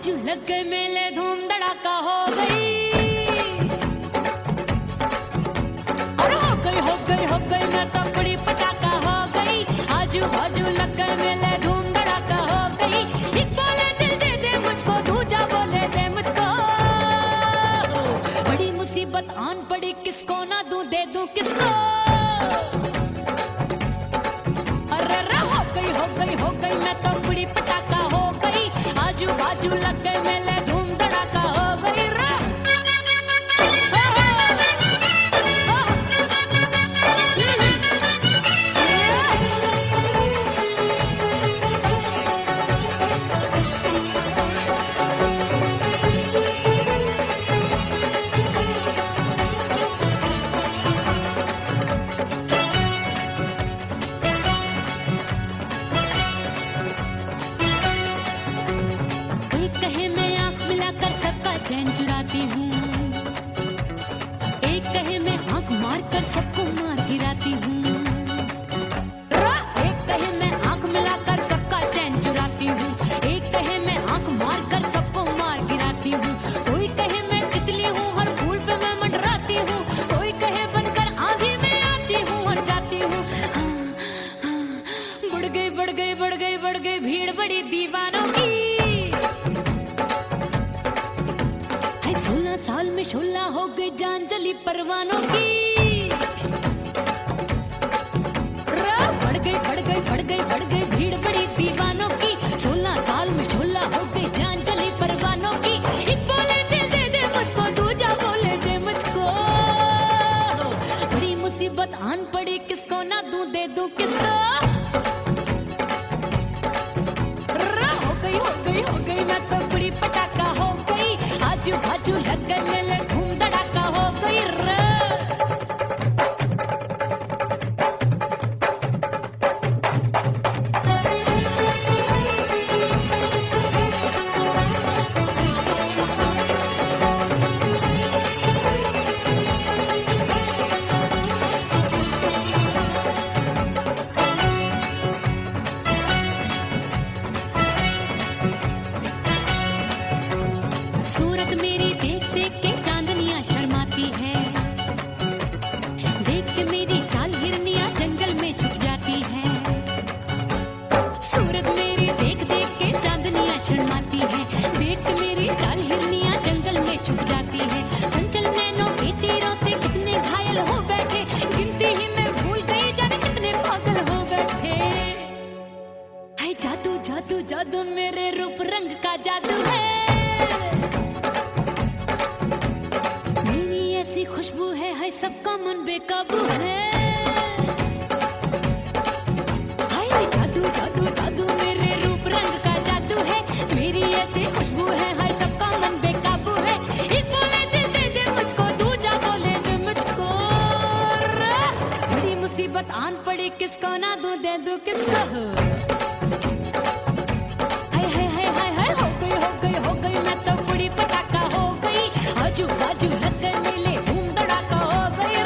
बाजू लग गए मेले, धूम धड़ाका हो गई। और हो गई मैं तो बड़ी पटाखा हो गई। आजू बाजू लग गए मेले, धूम धड़ाका हो गई। एक बोले दिल दे दे मुझको, दूजा बोले दे मुझको। बड़ी मुसीबत आन पड़ी, किसको ना दूं दे दूं किसको। हो गई मैं तो बड़ी पटाखा हो गई। आजू बाजू लग गए मेले, धूम धड़ाका हो गई। चैन चुराती हूँ, एक कहे मैं आंख मार कर सबको मार गिराती हूँ। एक कहे मैं आंख मिलाकर सबका चैन चुराती हूँ, एक कहे मैं आंख मार कर सबको मार गिराती हूँ। कोई कहे मैं तितली हूँ, हर फूल पे मैं मंडराती हूँ। कोई कहे बनकर आंधी में आती हूँ और जाती हूँ। बढ़ गई भीड़ बड़ी दीवानों की। 16 साल में शोला हो गई, जान जली परवानों की। बढ़ गई भीड़ बड़ी दीवानों की। 16 साल में शोला हो गई, जान जली परवानों की। एक बोले दिल दे दे मुझको, दूजा बोले दे मुझको। बड़ी मुसीबत आन पड़ी, किसको ना दूं दे दूं किसको। हो गई मैं तो बड़ी पटाखा हो गई। आजू बाजू लग गए मेले, धूम धड़ाका हो गई। सूरत मेरी देख देख के चांदनियां शर्माती है। देख के मेरी चाल हिरनियां जंगल में छुप जाती है। सूरत मेरी देख देख के चांदनियां शर्माती है। देख के मेरी चाल हिरनियां जंगल में छुप जाती है। चंचल नैनों के तीरों से कितने घायल हो बैठे, गिनती ही मैं भूल गई, जाने कितने पागल हो बैठे। है जादू जादू जादू मेरे रूप रंग का जादू है। खुशबू है सबका मन बेकाबू है। हाय जादू जादू जादू मेरे रूप रंग का जादू है। मेरी ऐसी खुशबू है सबका मन बेकाबू है। एक बोले दिल दे दे मुझको, दूजा बोले दे मुझको। बड़ी मुसीबत आन पड़ी, किसको ना दूं दे दूं किसको। हो गई मैं तो बड़ी पटाखा हो गई। आजू बाजू लग गए मेले, धूम धड़ाका हो गई।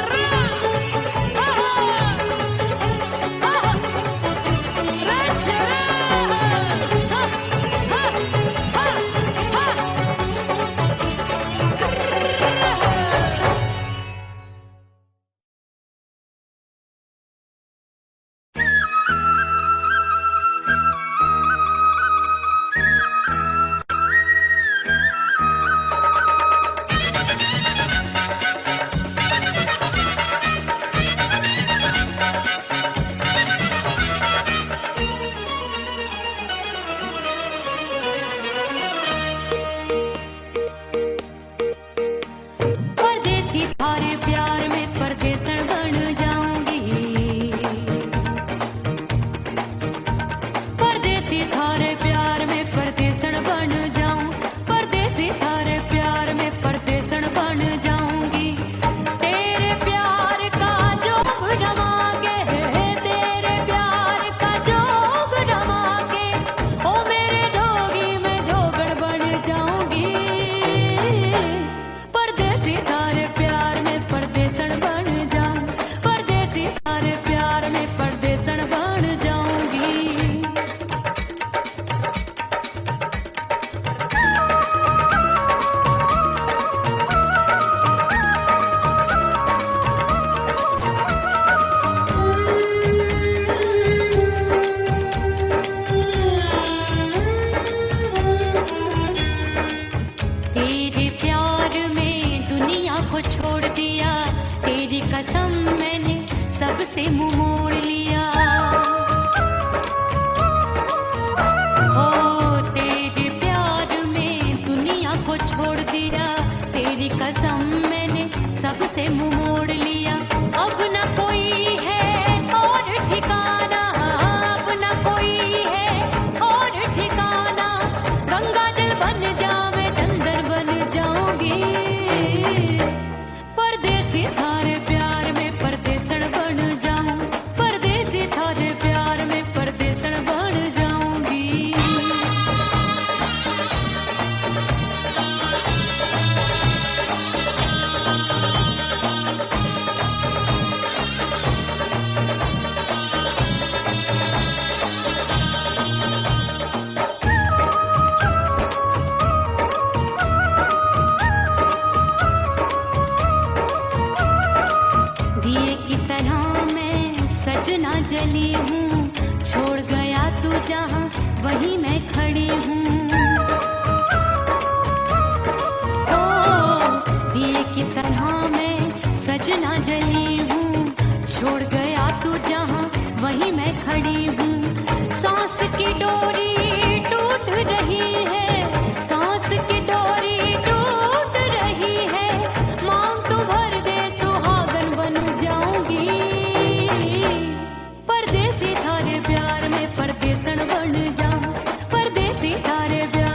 कसम मैंने सबसे मुंह मोड़ लिया। हो तेरे प्यार में दुनिया को छोड़ दिया, तेरी कसम मैंने सबसे मुंह मोड़ लिया। अब न कोई है और ठिकाना, अब न कोई है और ठिकाना। गंगा जल बन जावे चंदन बन जाऊंगी, परदेसी थारे प्यार में परदेसन बन जाऊं, परदेसी थारे प्यार में परदेसन बन जाऊंगी। दिए की तरह मैं सजना जली हूँ, छोड़ गया तू जहाँ वहीं मैं खड़ी हूँ। ओ दिए की तरह मैं सजना जली हूँ, छोड़ गया तू जहाँ वहीं मैं खड़ी हूँ। सांस की डोरी टूट रही है, सांस की डोरी टूट रही है। मांग तू भर दे सुहागन बन जाऊंगी, परदेसी थारे प्यार में परदेसन बन जाऊं, परदेसी थारे प्यार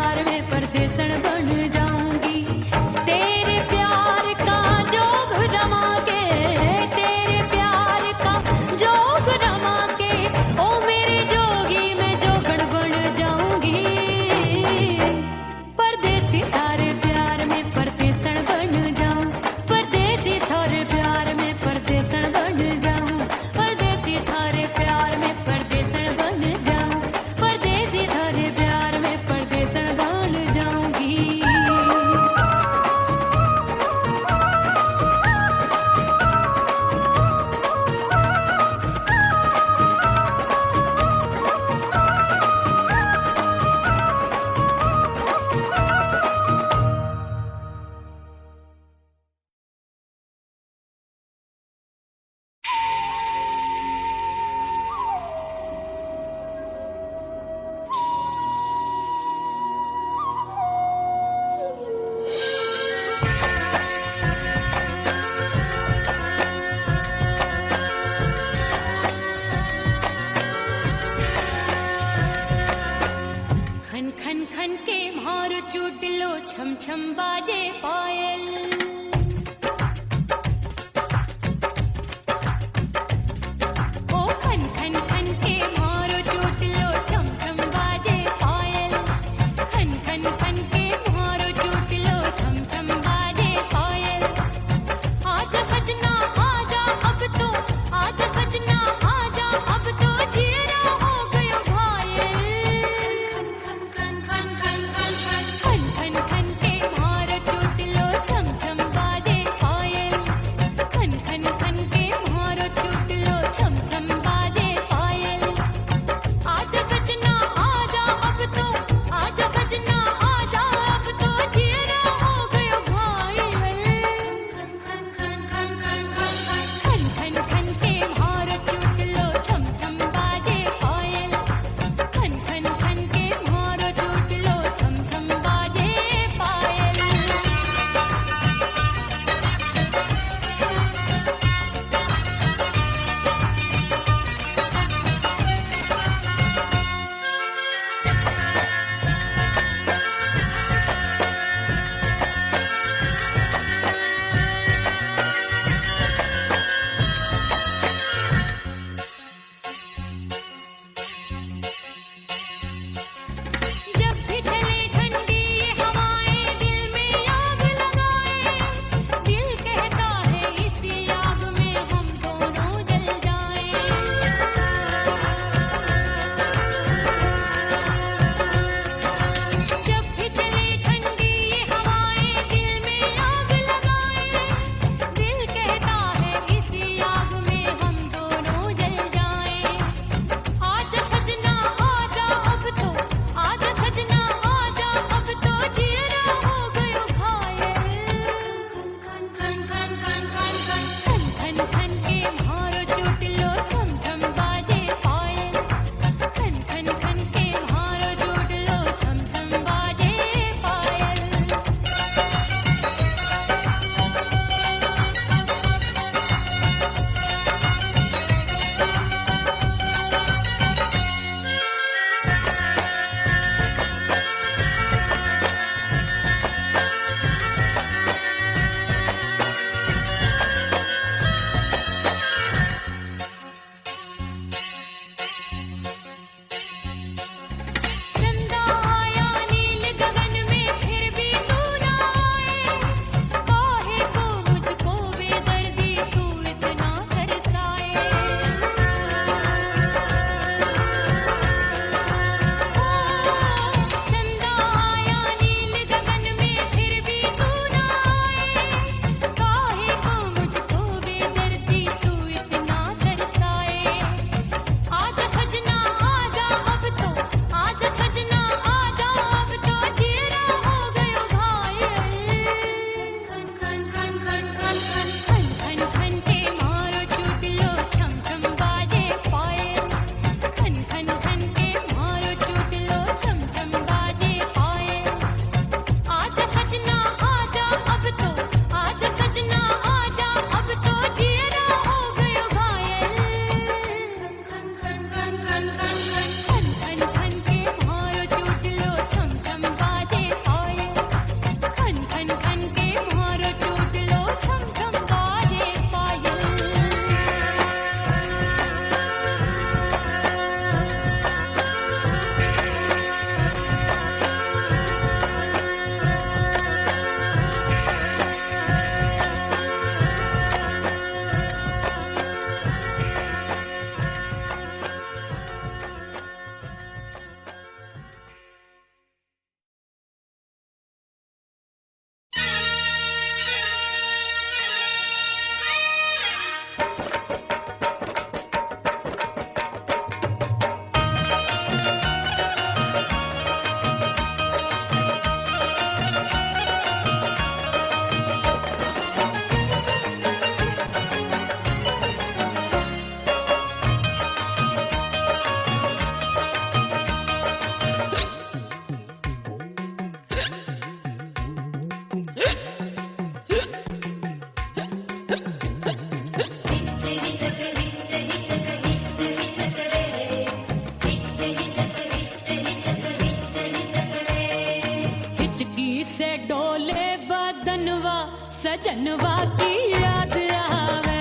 सजनवा की याद आवे।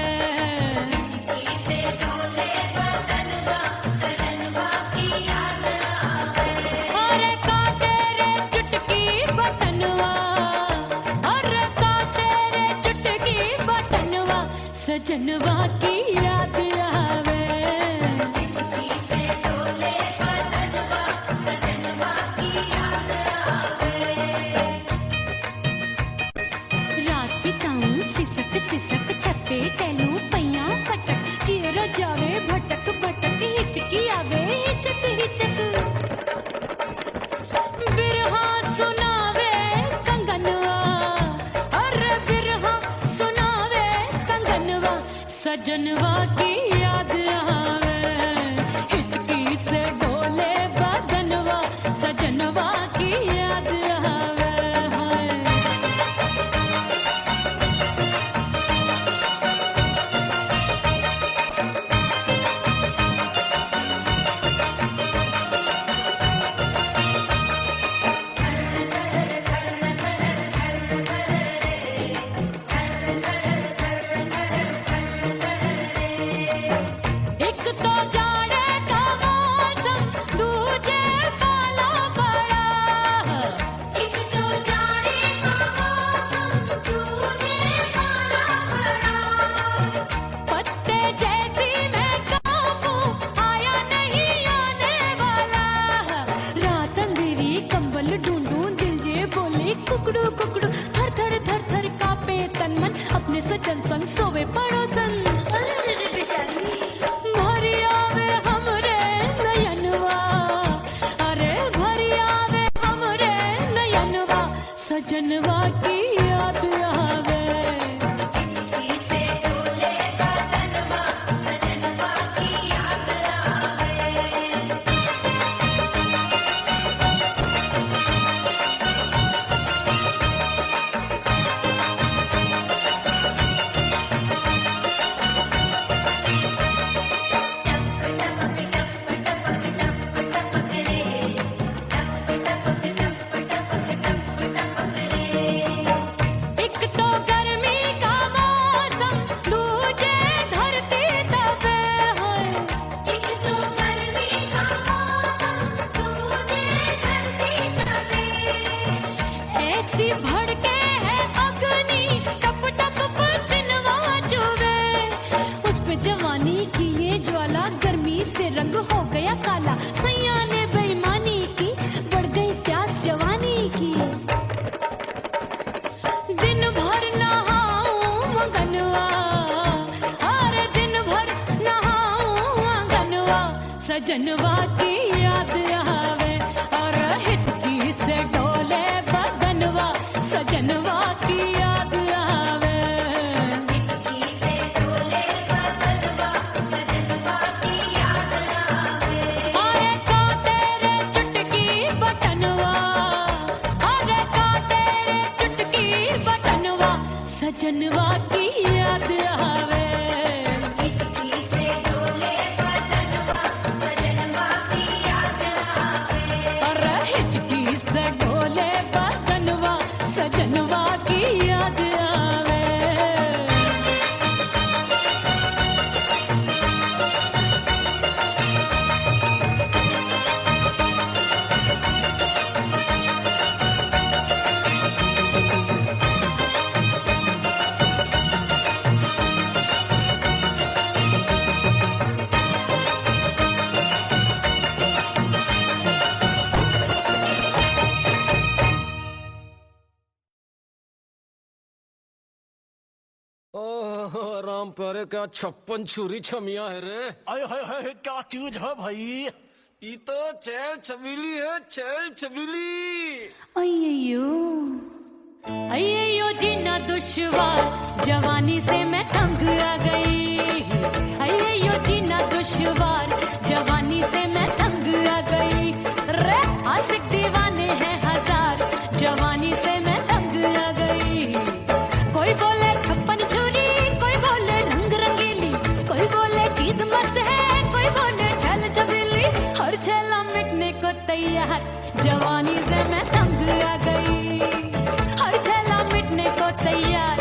अरे काटे रे चुटकी बटनवा, अरे काटे रे चुटकी बटनवा, सजनवा की याद आवे। रात बिताऊं सिसक सिसक छत्ते टैलू पैया पटक, चेहरा जावे भटक भटक, हिचकी आवे हिचक हिचक। बिरहा सुनावे कंगनवा, अरे बिरहा सुनावे कंगनवा, सजनवा की याद आवे। हिचकी से डोले बदनवा, सजनवा की याद आवे। हाय एक तो जाड़े का मौसम, दूजे पाला पड़ा। एक तो जाड़े का मौसम, दूजे पाला पड़ा। पत्ते जैसी मैं कांपूं, आया नहीं आने वाला। रात अंधेरी कंबल ढूंढूं, दिल ये बोले कुकड़ू कुकड़ू। थर थर थर थर कांपे तन मन, अपने सजन संग सोवे पड़ोसन। भरी आवे हमरे नयनवा, अरे भरी आवे हमरे नयनवा, सजनवा की याद आवे। एक तो गर्मी का मौसम, दूजे धरती तपे है। एक तो गर्मी का मौसम, दूजे धरती तपे। ऐसी भड़के है अग्नि, टप टप पसीनवा चुभे। उस पे जवानी की ये ज्वाला, गर्मी से रंग हो गया काला। सैया ने बेईमानी की, बढ़ गई प्यास जवानी की। दिन भर नहाऊं आंगनवा, अरे दिन भर नहाऊं आंगनवा, सजनवा की याद आवे। और हिचकी से डोले बदनवा, सजनवा की याद आवे। अरे काटे रे चुटकी बटनवा, अरे काटे रे चुटकी बटनवा, सजनवा की याद आवे। अरे हिचकी से डोले बदनवा, सजनवा की याद आवे। ओह राम प्यारे, क्या 56 छुरी छमिया है रे। आय हाय हाय, क्या चीज है भाई? ये तो चैल छबीली है, चैल छबीली। अय्यो अय्यो जीना दुश्वार, जवानी से मैं तंग आ गई। अय्यो जीना दुश्वार, जवानी से मैं तंग आ गई। रे आशिक दीवाने हैं हजार, जवानी से मैं तंग आ गई। कोई बोले 56 छुरी, कोई बोले रंग रंगीली, कोई बोले चीज मस्त है, कोई बोले छल छबीली। हर छेला मिटने को तैयार, जवानी से मैं तंग आ गई। हर छेला मिटने को तैयार,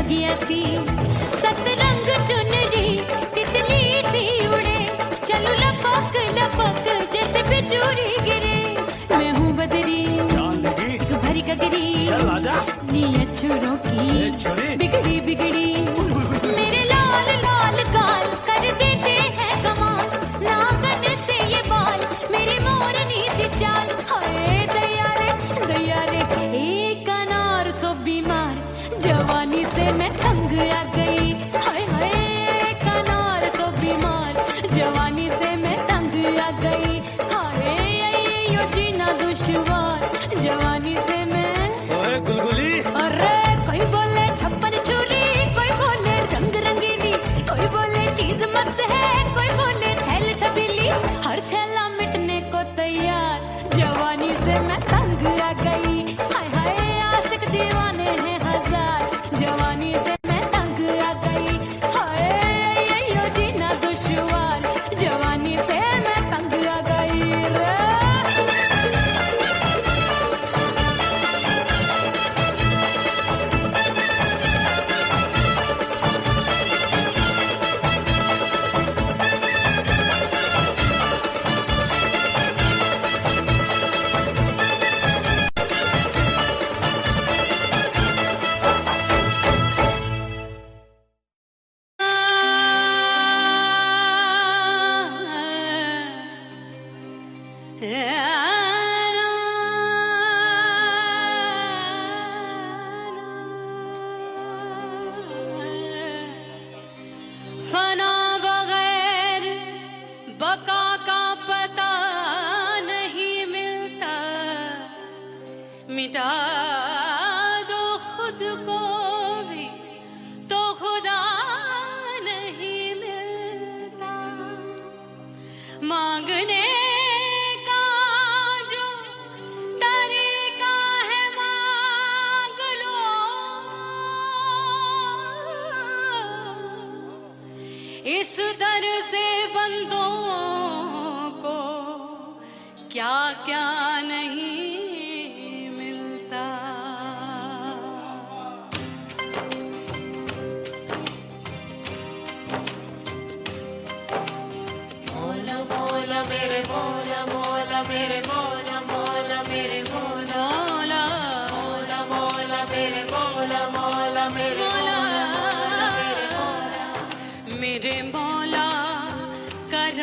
लगी ऐसी सतरंग चुनरी तितली सी उड़े चलू लपक लपक जैसे बिजूरी गिरे मैं हूँ बदरी लगी भरी गगरी चल आजा नीयत छोरों की छोरी बिगड़ी बिगड़ी मेरे लाल लाल गाल कर देते हैं कमाल नागन से ये बाल मेरी मोरनी सी चाल हाय दैया रे एक अनार सो बीमार जवानी से मैं तंग आ गई हाय हाय एक अनार सो बीमार जवानी से मैं तंग आ गई हाय यो जीना दुश्वार जवानी से मैं ओए गुलगुली अरे कोई बोले छप्पन छुरी कोई बोले रंग रंगीली कोई बोले चीज मस्त है कोई बोले छैल छबीली हर छैला मिटने को तैयार जवानी से मैं तंग आ गई हाय हाय आशिक दीवाने हैं हजार जवानी से मैं तंग आ गई हाय यो जीना दुश्वार जवानी से मैं तंग आ गई रे फना बगैर बका का पता नहीं मिलता मिटा दो खुद को भी तो खुदा नहीं मिलता मांगने का जो तरीका है मांग लो इस दर से बंदों को क्या क्या नहीं मिलता मौला मौला मेरे मौला मौला मेरे मौला मौला मेरे मौला मौला मौला मेरे मौला मौला मेरे मौला मेरे मौला कर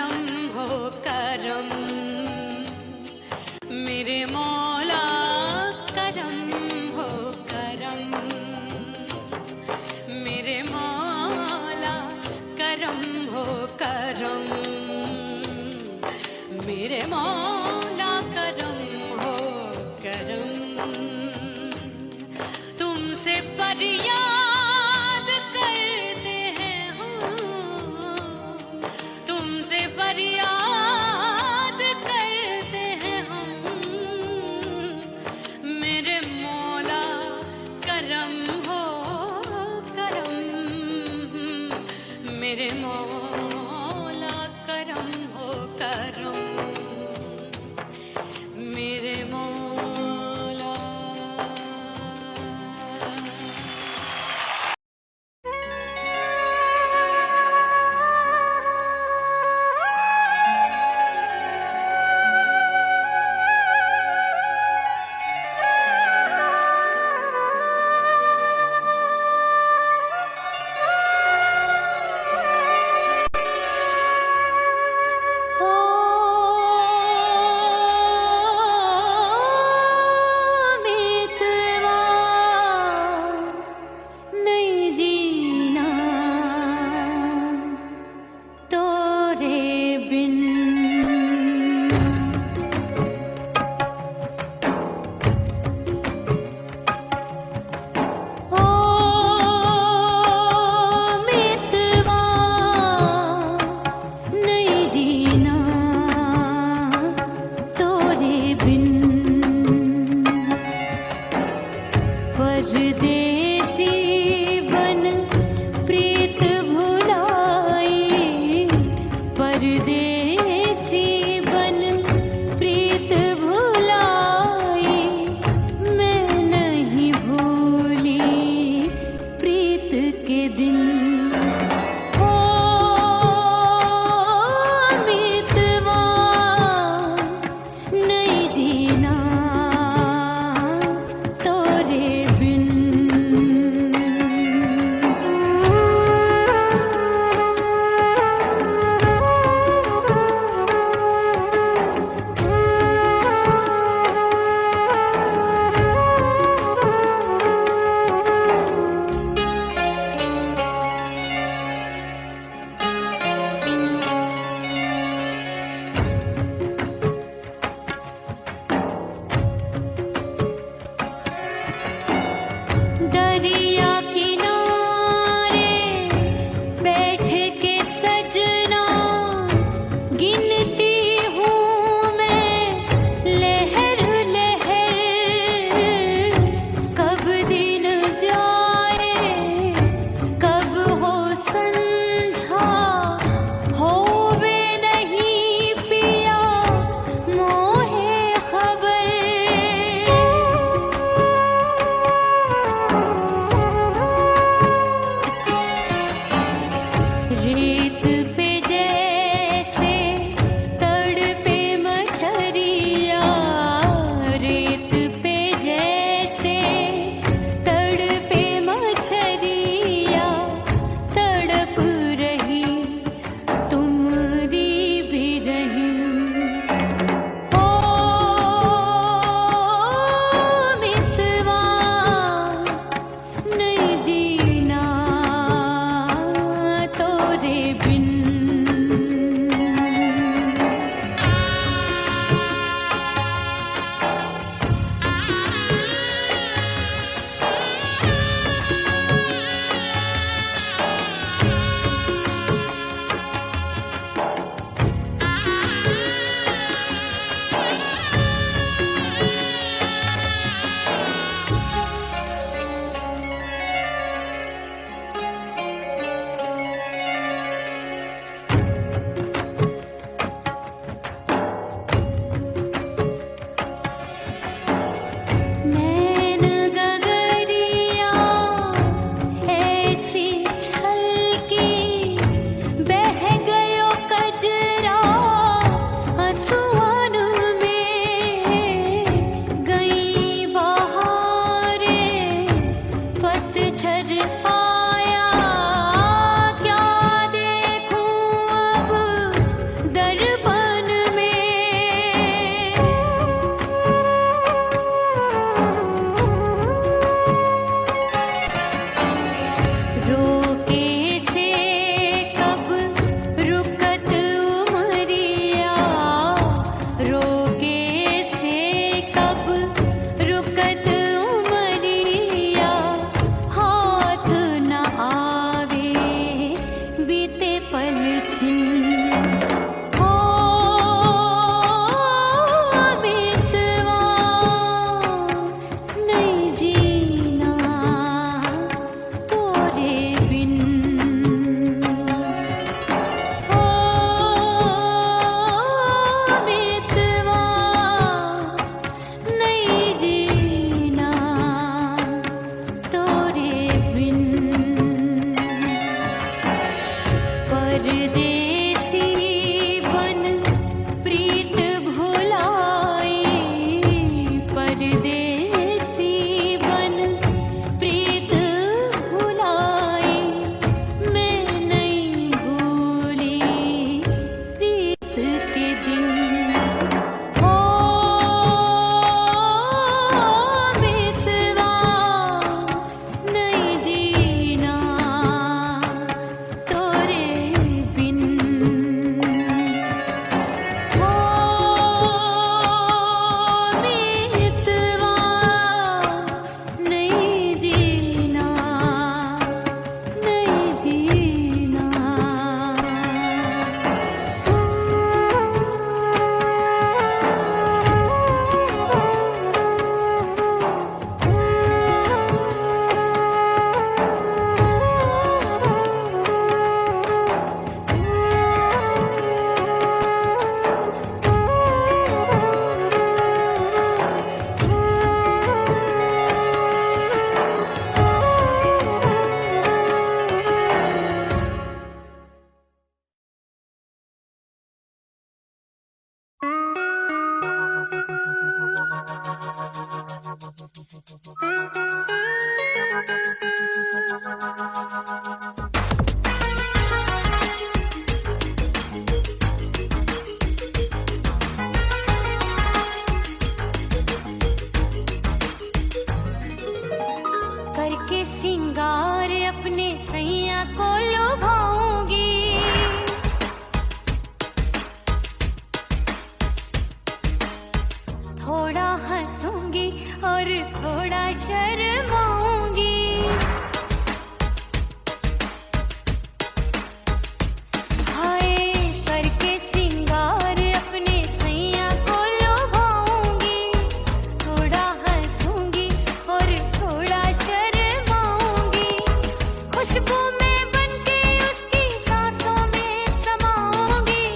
खुशबू में बनके उसकी सांसों में समाऊंगी,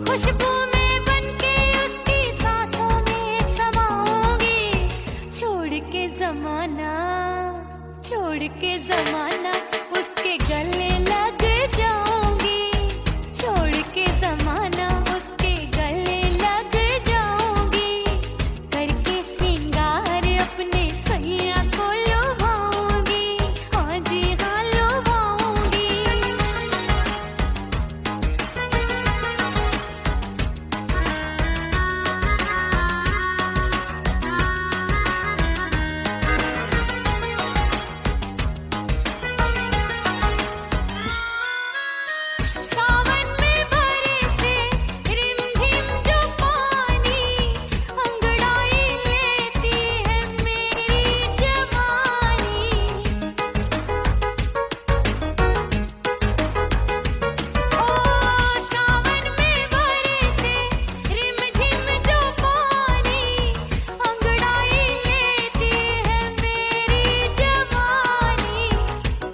खुशबू में बनके उसकी सांसों में समाऊंगी। छोड़ के जमाना उसके गले लग जाऊंगी, छोड़ के जमाना उसके गले लग जाऊंगी। करके सिंगार अपने सैया को लुभाऊंगी, हाँ जी हाँ लुभाऊंगी। सावन में बरसे रिमझिम जो पानी, अंगड़ाई लेती है मेरी जवानी। ओ सावन में बरसे रिमझिम जो पानी, अंगड़ाई लेती है मेरी जवानी।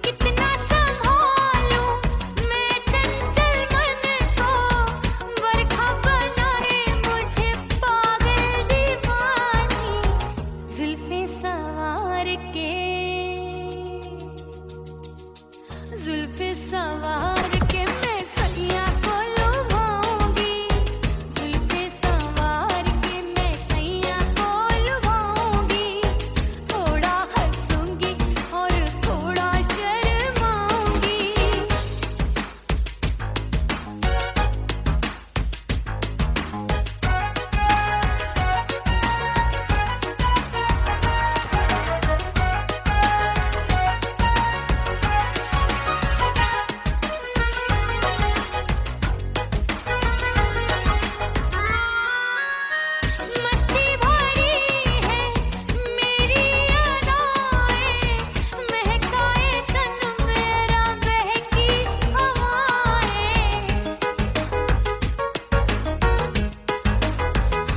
कितना संभालूं मैं चंचल मन को, बरखा बनाए मुझे पागल दीवानी। जुल्फे सवार के मैं सैया को लुभाऊंगी, जुल्फे सवार के मैं सैया को लुभाऊंगी। थोड़ा हंसूंगी और थोड़ा शर्माऊंगी। मस्ती भरी है मेरी अदाएं, महकाए तन मेरा बहकी हवाएं।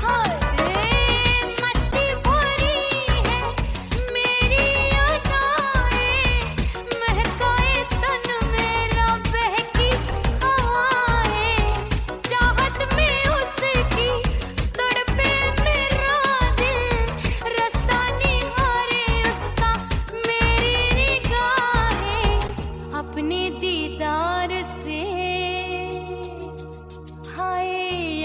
हाय मस्ती भरी है मेरी अदाएं, महकाए तन मेरा बहकी हवाएं। चाहत में उसकी तड़पे मेरा दिल, रास्ता निहारे उसका मेरी निगाहें। अपने दीदार से हाय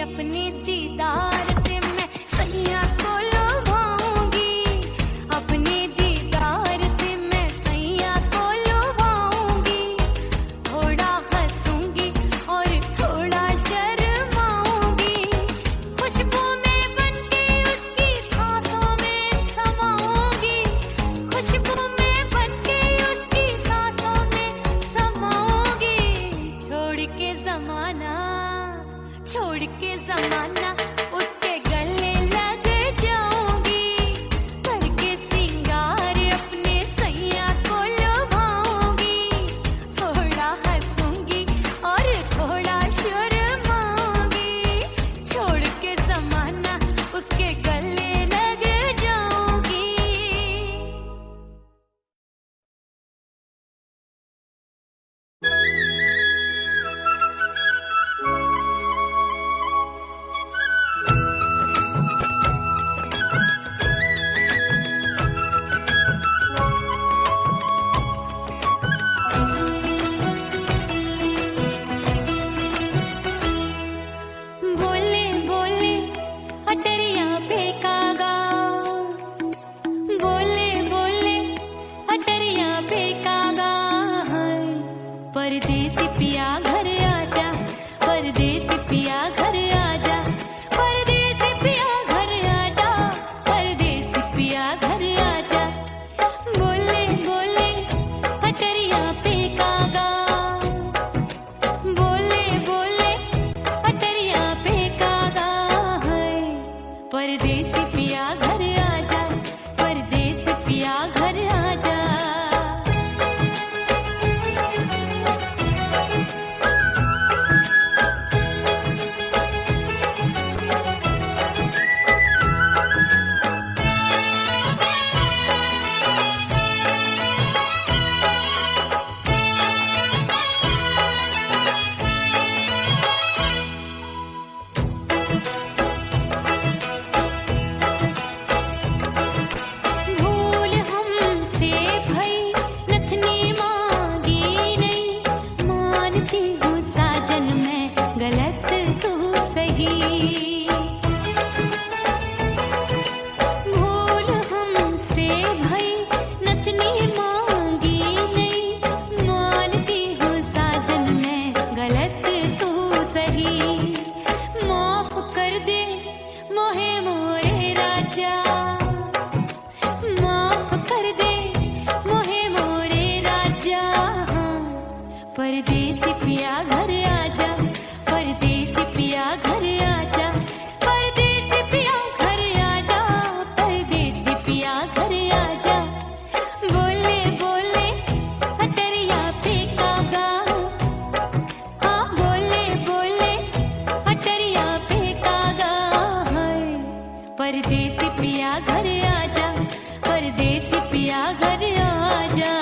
अपने दीदार से मैं सैया को लुभाऊंगी, अपने दीदार से मैं सैया को लुभाऊंगी। थोड़ा हंसूंगी और थोड़ा शर्माऊंगी। खुशबू में बनके उसकी सांसों में समाऊंगी, खुशबू में बनके उसकी सांसों में समाऊंगी। छोड़ के जमाना उसके गले लग जाऊंगी। करके सिंगार अपने सैया को लुभाऊंगी। थोड़ा हंसूंगी और थोड़ा शर्माऊंगी। छोड़ के जमाना उसके गले लग जाऊंगी। बोले बोले अटरिया फेंकागा, बोले बोले अटरिया फेंकागा। परदेसी पिया घर आजा, परदेसी पिया घर आजा, परदेसी पिया घर आजा, परदेसी पिया घर आजा। बोले बोले अटरिया फेंकागा, बोले बोले अटरिया फेंकागा। परदेसी पिया घर आजा, परदेसी पिया घर आजा। परदेसी पिया घर आजा, परदेसी पिया घर आजा, परदेसी पिया घर आजा, परदेसी पिया घर आजा। बोले बोले अटरिया पे कागा, हाँ बोले बोले अटरिया पे कागा है। परदेसी पिया घर आजा, परदेसी पिया घर आजा।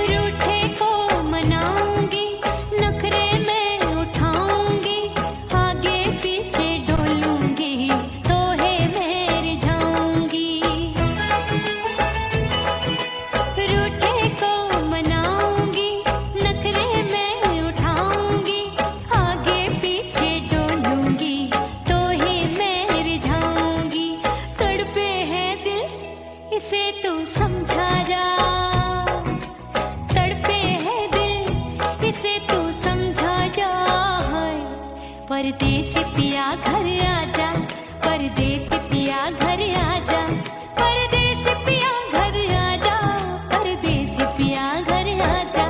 रूठे को मनाऊंगी, नखरे में उठाऊंगी, आगे पीछे डोलूंगी, तो है मेरी जाऊंगी। रूठे को मनाऊंगी, नखरे में उठाऊंगी, आगे पीछे डोलूंगी, तो ही मेरी जाऊंगी। तड़पे है दिल इसे तू समझा जा, तड़पे है दिल इसे तू समझा जा है। परदेसी पिया घर आजा, परदेसी पिया घर आजा, परदेसी पिया घर आजा, परदेसी पिया घर आजा।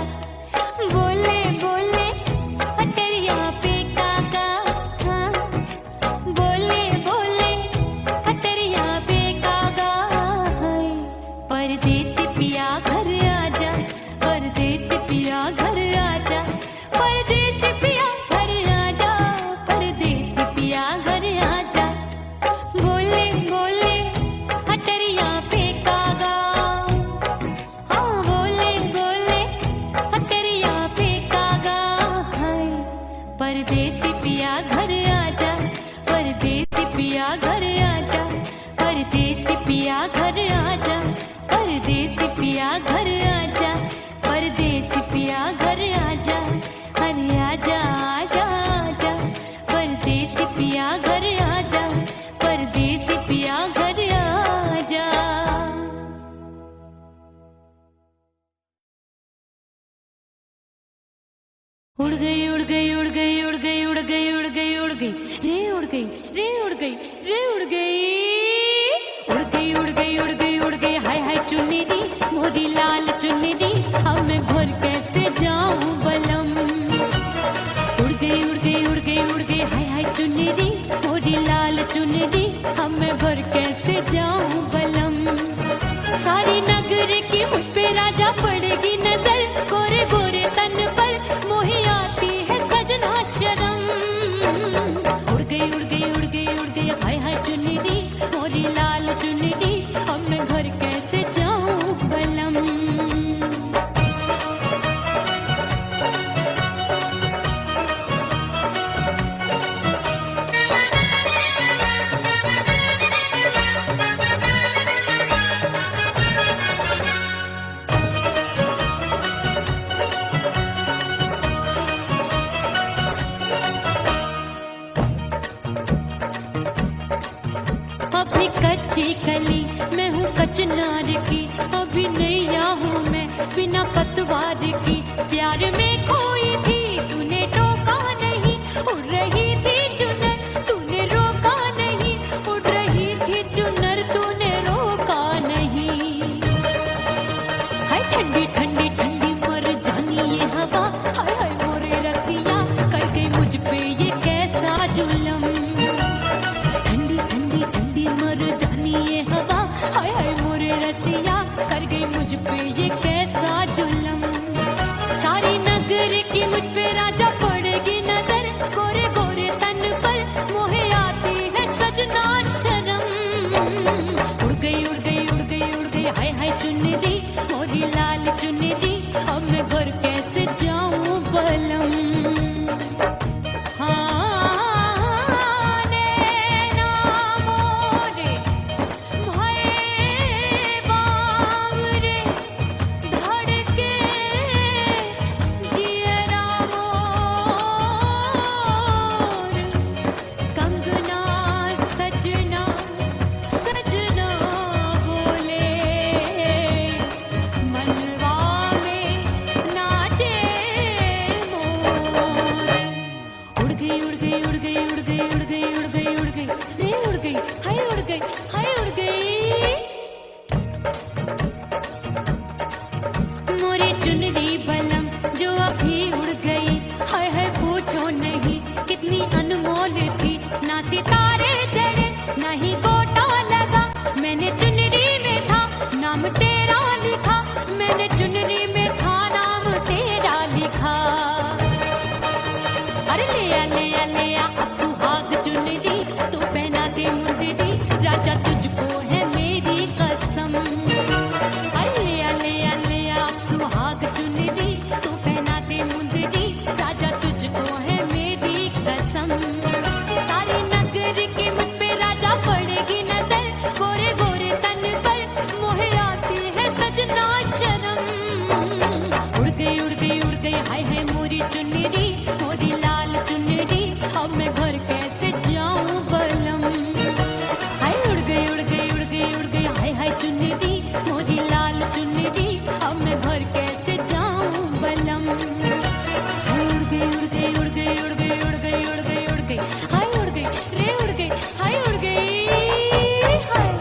बोले बोले अटरिया पे कागा, हाँ बोले बोले अटरिया पे कागा है। परदेसी पिया घर आजा, परदेसी पिया घर आजा, परदेसी पिया घर आजा, परदेसी पिया घर आजा। बोले बोले अटरिया पे कागा, हाँ बोले बोले अटरिया पे कागा है। परदेसी पिया घर आजा, परदेसी पिया घर आजा, परदेसी पिया घर आजा, परदेसी पिया घर आजा, परदेसी पिया घर आजा। अरे आजा आजा आजा, परदेसी पिया घर आजा, परदेसी पिया घर आजा। उड़ गई उड़ गई उड़ गई उड़ गई उड़ गई उड़ गई उड़ गई रे उड़ गई रे उड़ गई रे उड़ गई उड़ गई उड़ गई उड़ गई उड़ गई। हाय हाय चुन्नी दी मोरी लाल चुन्नी दी, अब मैं घर कैसे जाऊं बलम। उड़ गई उड़ गई उड़ गई उड़ गई हाय हाय चुन्नी दी मोरी लाल चुन्नी दी, अब मैं घर कैसे जाऊं बलम। सारी नगर की मुझ पे राजा पड़ेगी नजर, गोरे गोरे तन पर मोही आती है सजना शर्म। उड़ गई उड़ गई उड़ गई उड़ गई हाय हाय चुन्नी दी मोरी लाल चुन्नी दी, अब मैं घर कैसे जाऊं बलम। अभी कच्ची कली मैं हूँ कचनार की, अभी नैया हूँ मैं बिना पतवार की। प्यार में खोई थी तूने टोका नहीं, उड़ रही थी चुनर तूने रोका नहीं, उड़ रही थी चुनर तूने रोका नहीं। हाय ठंडी ठंडी ठंडी मर जानी ये हवा, हाय हाय मोरे रसिया कर गई मुझ पे ये कैसा जुलम। ठंडी ठंडी ठंडी मर जानी ये हवा, हाय हाय मोरे रसिया कर गई मुझ पे ये कैसा जुलम। सारी नगर की मुझ पे राजा पड़ेगी नजर, गोरे गोरे तन पर मोहे आती है सजना शर्म। उड़ गई उड़ गई उड़ गई उड़ गई हाय हाय चुन्नी दी मोरी लाल चुन्नी दी, अब मैं घर कैसे जाऊं बलम। हाँ सितारे जड़े नहीं गोटा लगा, मैंने चुनरी में था नाम तेरा लिखा, मैंने चुनरी में था नाम तेरा लिखा। अरे ले आ अब सुहाग चुनरी, तू पहना दे मुंदरी, राजा तुझको है मेरी कसम। अरे ले आ अब सुहाग चुनरी, तू पहना दे मुंदरी, राजा तुझको है मेरी कसम। सारी नगर की मुझ पे राजा पड़ेगी नजर, गोरे गोरे तन पर मोहे आती है सजना शर्म। उड़ गई हाय हाय मोरी चुनरी, मोरी लाल चुनरी, अब मैं घर कैसे जाऊं बलम। हाय उड़ गई हाय हाय चुनरी, मोरी लाल चुनरी, अब मैं घर कैसे जाऊं बलम। उड़ गई हाय उड़ गई रे उड़ गई हाय उड़ गई हाय।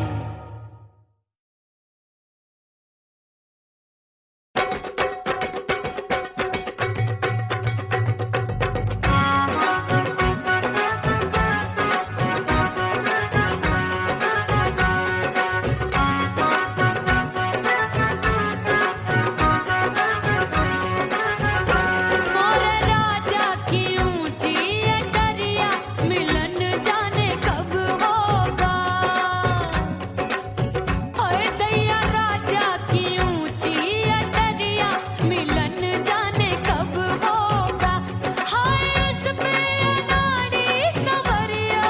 मोर राजा की ऊंची अटरिया, मिलन जाने कब होगा। हाय दैया राजा की ऊंची अटरिया, मिलन जाने कब होगा। हाय उस पे अनाड़ी सवरिया,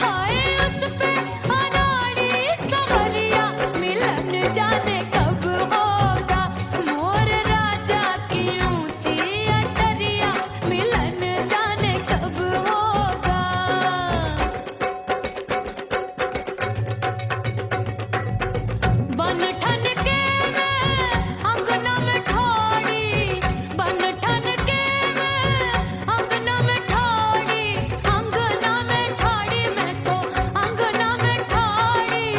हाय उस पे अनाड़ी सवरिया, मिलन जाने कब होगा। मोर राजा की ऊंची अटरिया, मिलन जाने कब होगा। बन ठन के मैं अंगना में ठाड़ी, बन ठन के मैं अंगना में ठाड़ी, अंगना में ठाड़ी, मैं तो अंगना में ठाड़ी।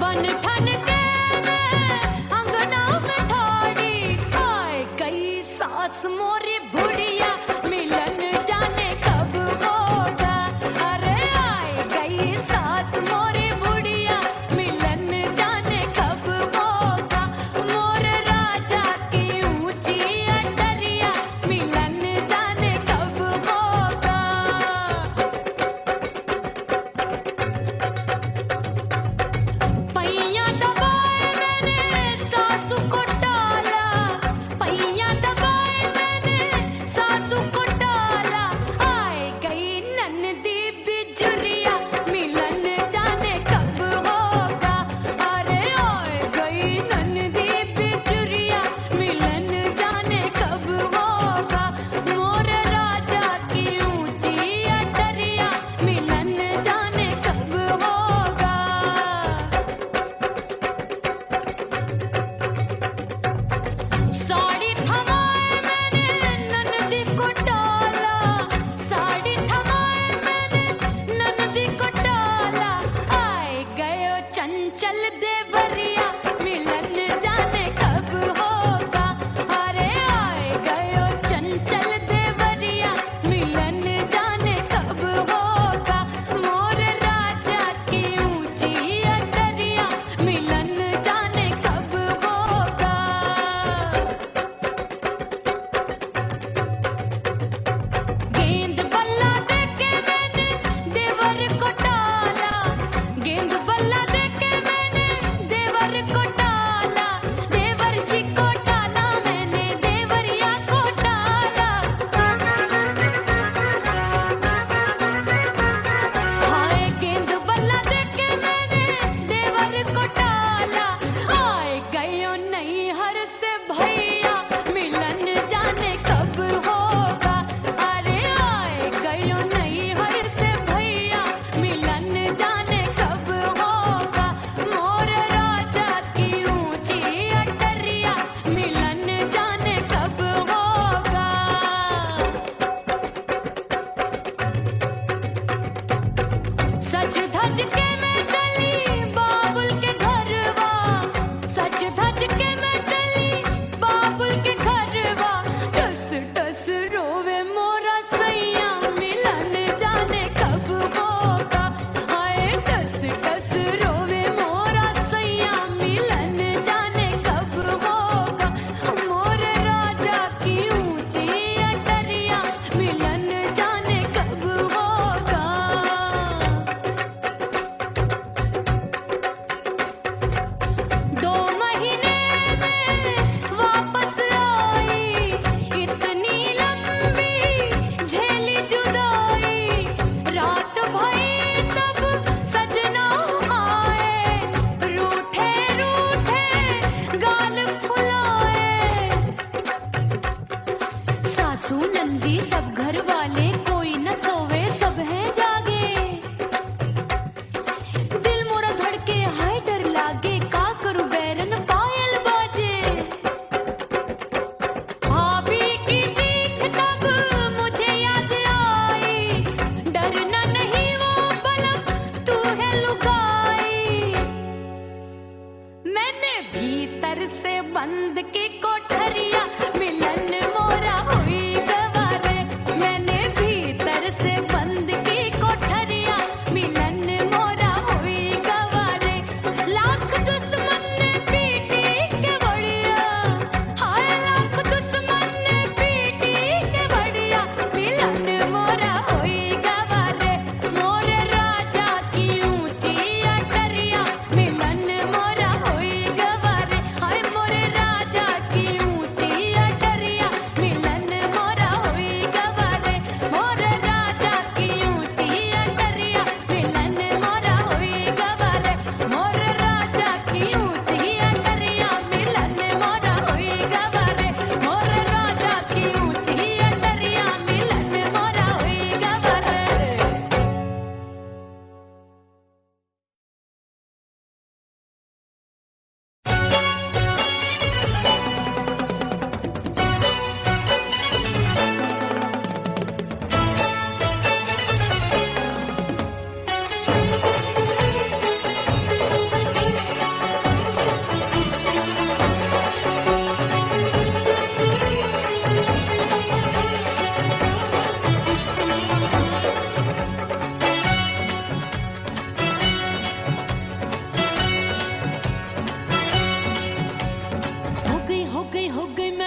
बन ठन के मैं अंगना में ठाड़ी, आए गई सास मोरी बुढ़िया, मिलन जाने कब होगा। अरे आए गई सास मोरी बुढ़िया, मिलन जाने कब होगा। मोर राजा की ऊंची अटरिया, मिलन जाने कब होगा। पैया दबाए मैंने सासू को टाला, पैया दबाए मैंने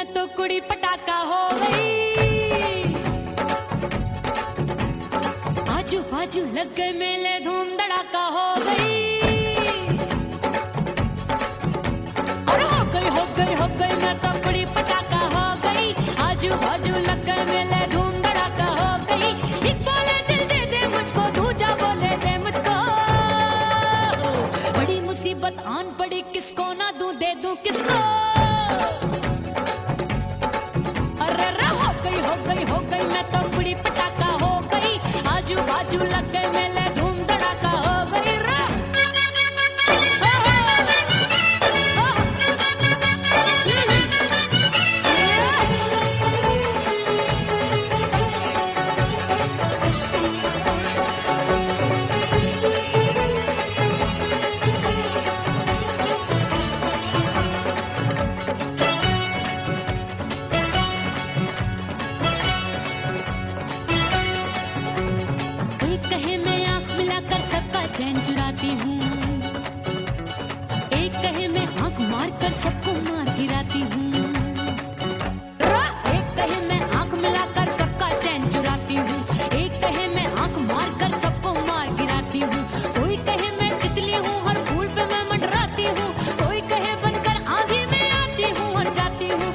मैं तो कुड़ी पटाखा हो गई। आजू बाजू लग गए मेले, धूम धड़ाका हो गई। और हो गई मैं तो कुड़ी पटाखा हो गई। आजू बाजू लग गए मेले, धूम धड़ाका हो गई। एक बोले दिल दे दे मुझको, दूजा बोले दे मुझको। बड़ी मुसीबत आन पड़ी, किसको ना दूं दे दूं किसको। हो गई मैं तो कुड़ी पटाखा हो गई। आजू बाजू लग गए मेले, धूम धड़ाका हो गई रे। एक कहे मैं आंख मिलाकर सबका चैन चुराती हूँ, एक कहे मैं आंख मारकर सबको मार गिराती हूँ। एक कहे मैं आंख मिलाकर सबका चैन चुराती हूँ, एक कहे मैं आंख मारकर सबको मार गिराती हूँ। कोई कहे मैं तितली हूँ, हर फूल पे मैं मंडराती हूँ। कोई कहे बनकर आंधी में आती हूँ और जाती हूँ।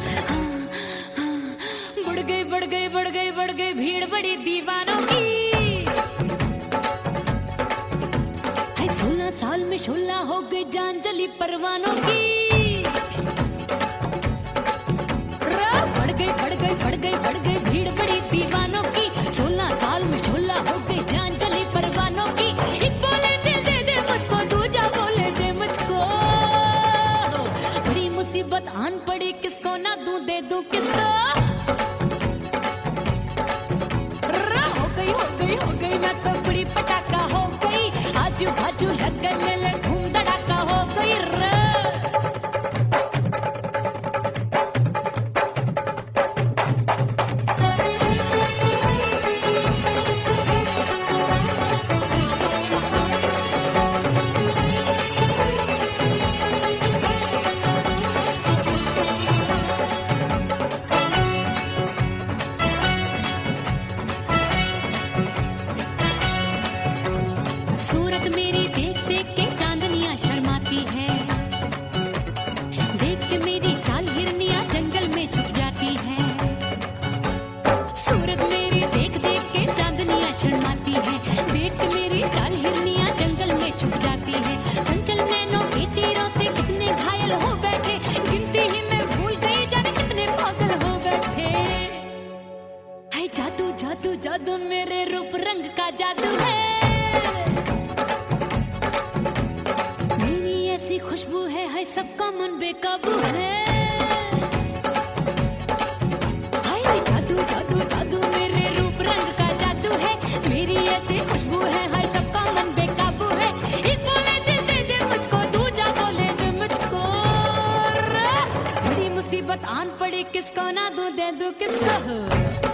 बढ़ गई भीड़ बड़ी दीवानों की। 16 साल में शोला हो गई, जान जली परवानों की। बढ़ गई भीड़ बड़ी दीवानों की। 16 साल में शोला हो गई, जान जली परवानों की। एक बोले दिल दे दे मुझको, दूजा बोले दे मुझको। बड़ी मुसीबत आन पड़ी, किसको ना दूं दे दूं किसको। हो गई मैं तो कुड़ी पटाखा हो गई। आजू बाजू लग गए मेले, धूम धड़ाका हो गई रे। सूरत मेरी देख देख के चांदनियां शर्माती है। देख के मेरी चाल हिरनियां जंगल में छुप जाती है। सूरत मेरी देख देख के चांदनियां शर्माती है। देख के मेरी चाल हिरनियां जंगल में छुप जाती है। चंचल नैनों के तीरों से कितने घायल हो बैठे, गिनती ही मैं भूल गई जाने कितने पागल हो बैठे। है जादू जादू जादू मेरे रूप रंग का जादू है। ऐसी खुशबू है सबका मन बेकाबू है। हाय जादू जादू जादू मेरे रूप रंग का जादू है। मेरी ऐसी खुशबू है, हाय सबका मन बेकाबू है। एक बोले दिल दे दे मुझको, दूजा बोले दे मुझको। बड़ी मुसीबत आन पड़ी, किसको ना दूं दे दूं किसको।